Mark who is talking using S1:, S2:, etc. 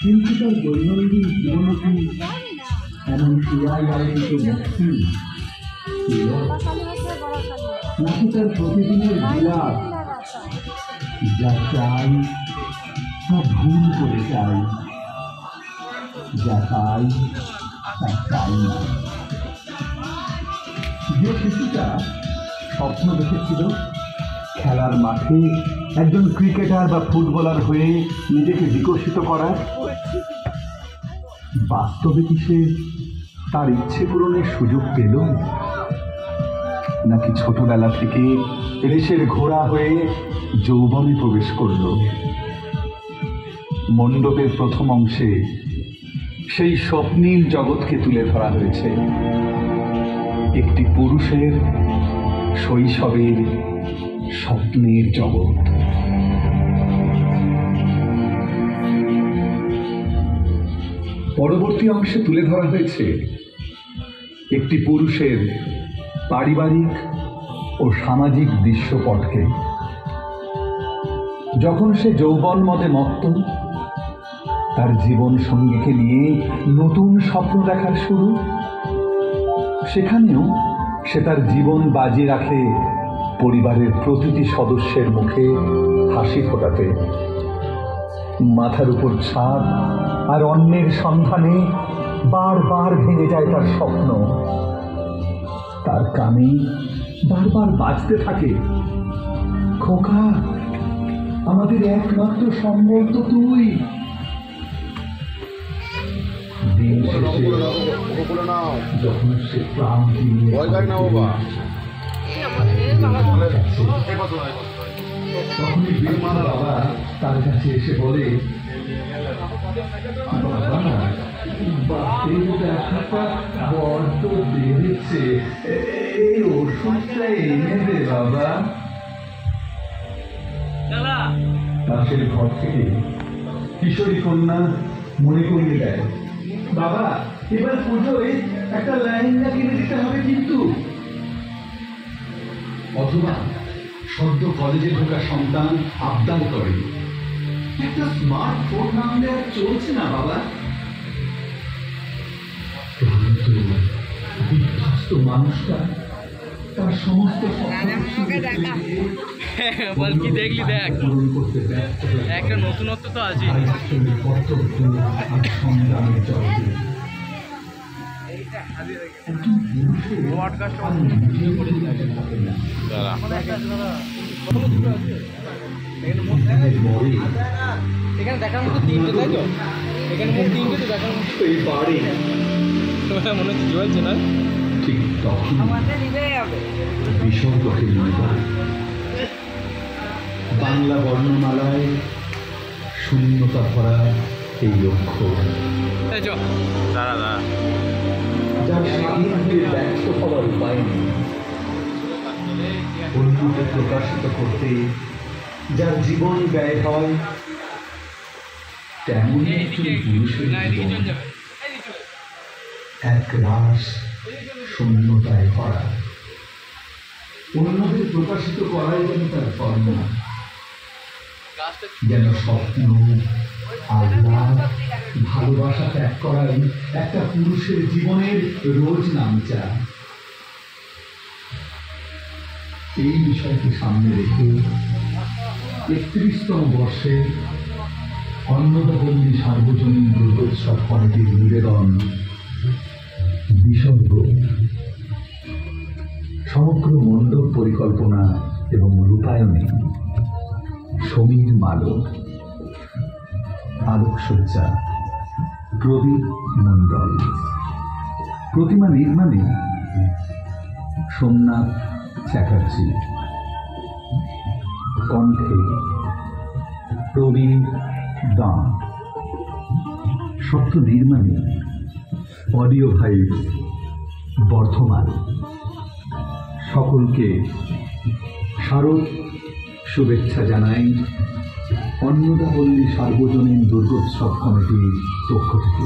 S1: কিন্তু তার দৈনন্দিন জীবনকে এমন ক্রিয়ায় আলোকিত মুক্তি নাকি তার প্রতিদিনের বিলাপ, যা চাই তা ভুল করে চাই, যা পাই তা চাই না। যে শিশুটা স্বপ্ন দেখেছিল খেলার মাঠে একজন ক্রিকেটার বা ফুটবলার হয়ে নিজেকে বিকশিত করার, বাস্তবে কি সে তার ইচ্ছে পূরণের সুযোগ পেল? নাকি ছোটবেলা থেকে রেসের ঘোড়া হয়ে যৌবনে প্রবেশ করল? মণ্ডপের প্রথম অংশে সেই স্বপ্নীল জগৎকে তুলে ধরা হয়েছে, একটি পুরুষের শৈশবের স্বপ্নের জগৎ। পরবর্তী অংশে তুলে ধরা হয়েছে একটি পুরুষের পারিবারিক ও সামাজিক দৃশ্যপটকে। যখন সে যৌবন মদে মত্ত, তার জীবন সঙ্গীকে নিয়ে নতুন স্বপ্ন দেখার শুরু, সেখানেও সে তার জীবন বাজি রাখে পরিবারের প্রতিটি সদস্যের মুখে হাসি ফোটাতে। মাথার উপর ছাদ আর অন্যের সন্ধানে বারবার ভেঙে যায় তার স্বপ্ন। তার কানে বারবার বাজতে থাকে, খোকা, আমাদের একমাত্র সম্বল তো তুই। দিন শেষে যখন সে ক্লান্তি তখনই বিমার বাবা তার কাছে এসে বলে, বাপের ব্যথাটা বড্ড বেড়েছে, এই ওষুধটা এনে দে বাবা। পাশের ঘর থেকে কিশোরী কন্যা মনে করিয়ে দেয়, বাবা এবার পুজোয় একটা লেহেঙ্গা কিনে দিতে হবে কিন্তু। অথবা সদ্য কলেজে ঢোকা সন্তান আবদার করে, একটা স্মার্টফোন না হলে আর চলছে না বাবা। বিধ্বস্ত মানুষটা তার সমস্ত
S2: বল কি দেখলি, দেখ একটা নতুনত্ব তো আছে।
S1: সংগ্রামের জগতে
S2: এখানে দেখার মতো তিনটে, তাই তো? এখানে তিনটে তো দেখার মতো মনে হচ্ছে চলছে না।
S1: ঠিক তখন বিসর্গকে মনে করে বাংলা বর্ণমালায় শূন্যতা ভরা এই অক্ষর, যার স্বাধীন হয়ে ব্যক্ত হওয়ার উপায় নেই, অন্যকে প্রকাশিত করতে যার জীবন ব্যয় হয়, তেমন একজন পুরুষের জীবন এক রাস শূন্যতায় ভরা। অন্যদের প্রকাশিত করাই যেন তার কর্ম, যেন স্বপ্ন, আল্লাহ, ভালোবাসা ত্যাগ করাই একটা পুরুষের জীবনের রোজ নামচা। এই বিষয়কে সামনে রেখে ৩১তম বর্ষে অন্নদাপল্লী সার্বজনীন দুর্গোৎসব কমিটির নিবেদন বিসর্গ, সমগ্র মণ্ডপ পরিকল্পনা এবং রূপায়ণে সমীর মালক, আলোকসজ্জা প্রদীপ মণ্ডল, প্রতিমা নির্মাণে সোমনাথ চ্যাটার্জি, কণ্ঠে প্রবীণ দাম, সত্য নির্মাণে অডিও ভাইভ বর্ধমান। সকলকে শারদ শুভেচ্ছা জানাই অন্নদাপল্লী সার্বজনীন দুর্গোৎসব কমিটির পক্ষ থেকে।